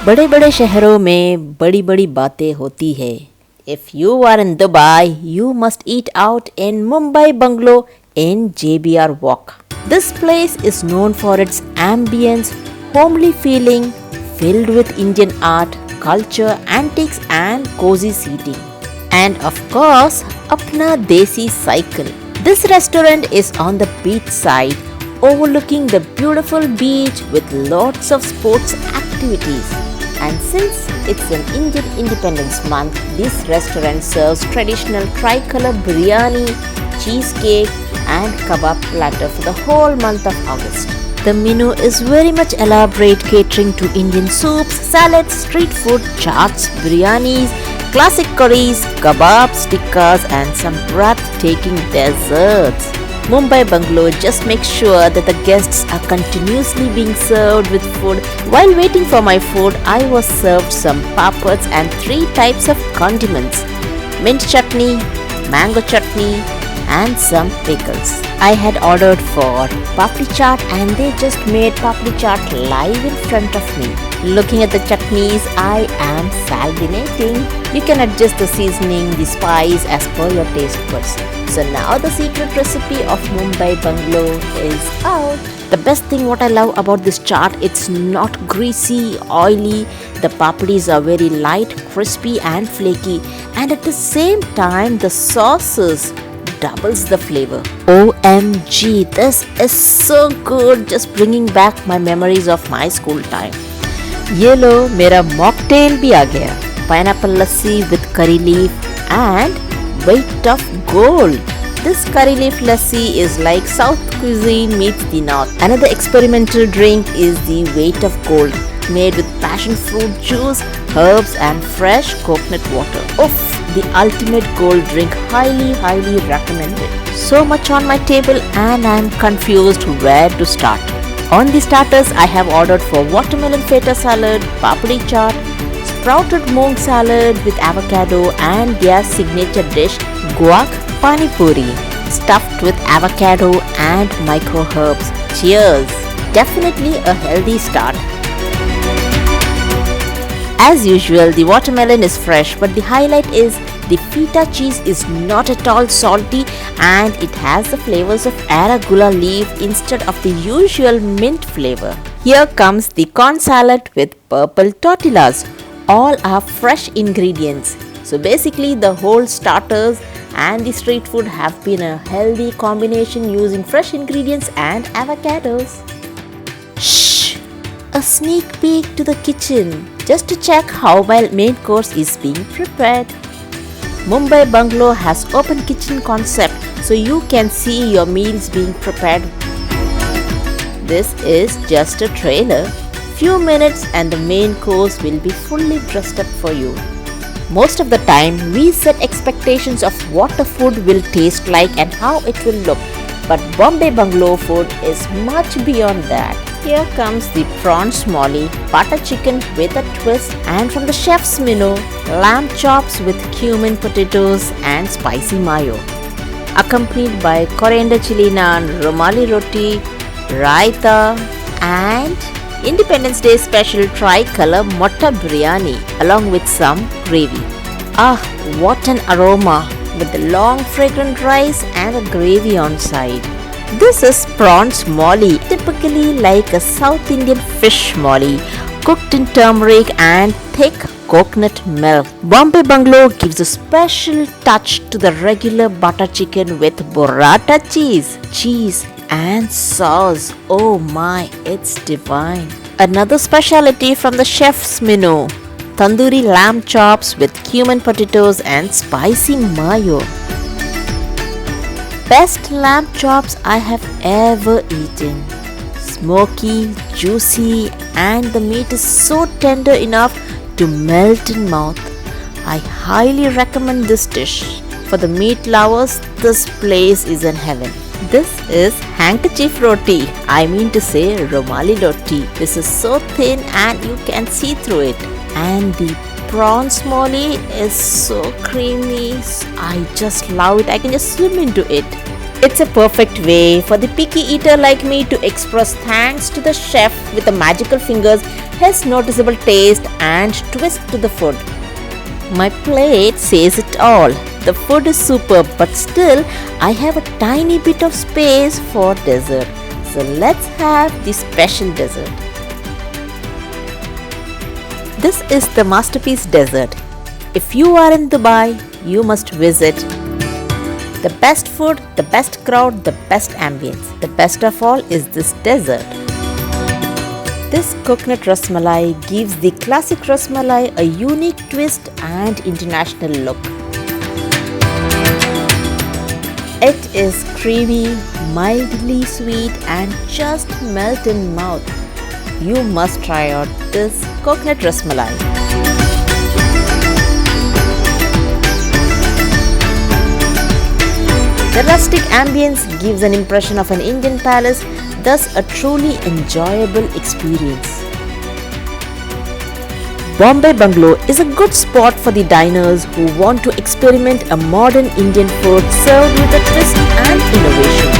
बड़े बड़े शहरों में बड़ी बड़ी बातें होती है. If you are in Dubai, you must eat out in Mumbai Bungalow in JBR Walk. This place is known for its ambience, homely feeling, filled with Indian art, culture, antiques and cozy seating. And of course, Apna Desi Cycle. This restaurant is on the beach side, overlooking the beautiful beach with lots of sports activities. And since it's an Indian Independence Month, this restaurant serves traditional tricolor biryani, cheesecake and kebab platter for the whole month of August. The menu is very much elaborate, catering to Indian soups, salads, street food, chaats, biryanis, classic curries, kebabs, tikkas and some breathtaking desserts. Mumbai Bungalow just makes sure that the guests are continuously being served with food. While waiting for my food, I was served some papads and 3 types of condiments: mint chutney, mango chutney and some pickles. I had ordered for Papdi Chat and they just made Papdi Chat live in front of me. Looking at the chutneys, I am salivating. You can adjust the seasoning, the spice as per your taste buds. So now the secret recipe of Mumbai Bungalow is out. The best thing what I love about this chaat, it's not greasy, oily. The papadis are very light, crispy and flaky, and at the same time the sauces doubles the flavor. OMG, this is so good, just bringing back my memories of my school time. ये लो मेरा mocktail भी आ गया. Pineapple lassi with curry leaf and weight of gold. This curry leaf lassi is like South cuisine meets the North. Another experimental drink is the weight of gold, made with passion fruit juice, herbs and fresh coconut water. Oof, the ultimate gold drink, highly recommended. So much on my table and I'm confused where to start. On the starters, I have ordered for watermelon feta salad, papdi chaat, sprouted moong salad with avocado and their signature dish guac panipuri, stuffed with avocado and micro herbs. Cheers! Definitely a healthy start. As usual, the watermelon is fresh, but the highlight is the feta cheese is not at all salty and it has the flavors of arugula leaf instead of the usual mint flavor. Here comes the corn salad with purple tortillas. All are fresh ingredients. So basically the whole starters and the street food have been a healthy combination using fresh ingredients and avocados. Shh! A sneak peek to the kitchen just to check how my main course is being prepared. Mumbai Bungalow has open kitchen concept so you can see your meals being prepared. This is just a trailer. Few minutes and the main course will be fully dressed up for you. Most of the time we set expectations of what the food will taste like and how it will look. But Bombay Bungalow food is much beyond that. Here comes the prawns Mouli, butter chicken with a twist, and from the chef's menu, lamb chops with cumin potatoes and spicy mayo, accompanied by coriander chili naan, rumali roti, raita, and Independence Day special tricolor Mutta Biryani along with some gravy. Ah, what an aroma with the long fragrant rice and a gravy on side. This is prawns Mouli, typically like a South Indian fish Mouli, cooked in turmeric and thick coconut milk. Bombay Bungalow gives a special touch to the regular butter chicken with Buratta cheese and sauce. Oh my, it's divine. Another specialty from the chef's menu, tandoori lamb chops with cumin potatoes and spicy mayo. Best lamb chops I have ever eaten. Smoky, juicy, and the meat is so tender enough to melt in mouth. I highly recommend this dish. For the meat lovers, this place is in heaven. This is handkerchief roti. I mean to say rumali roti. This is so thin and you can see through it. And the prawns Mouli is so creamy. I just love it. I can just swim into it. It's a perfect way for the picky eater like me to express thanks to the chef with the magical fingers, his noticeable taste and twist to the food. My plate says it all. The food is superb, but still I have a tiny bit of space for dessert. So let's have the special dessert. This is the masterpiece dessert. If you are in Dubai, you must visit. The best food, the best crowd, the best ambience. The best of all is this dessert. This coconut rasmalai gives the classic rasmalai a unique twist and international look. It is creamy, mildly sweet and just melt in mouth. You must try out this coconut rasmalai. The rustic ambience gives an impression of an Indian palace, thus a truly enjoyable experience. Bombay Bungalow is a good spot for the diners who want to experiment a modern Indian food served with a twist and innovation.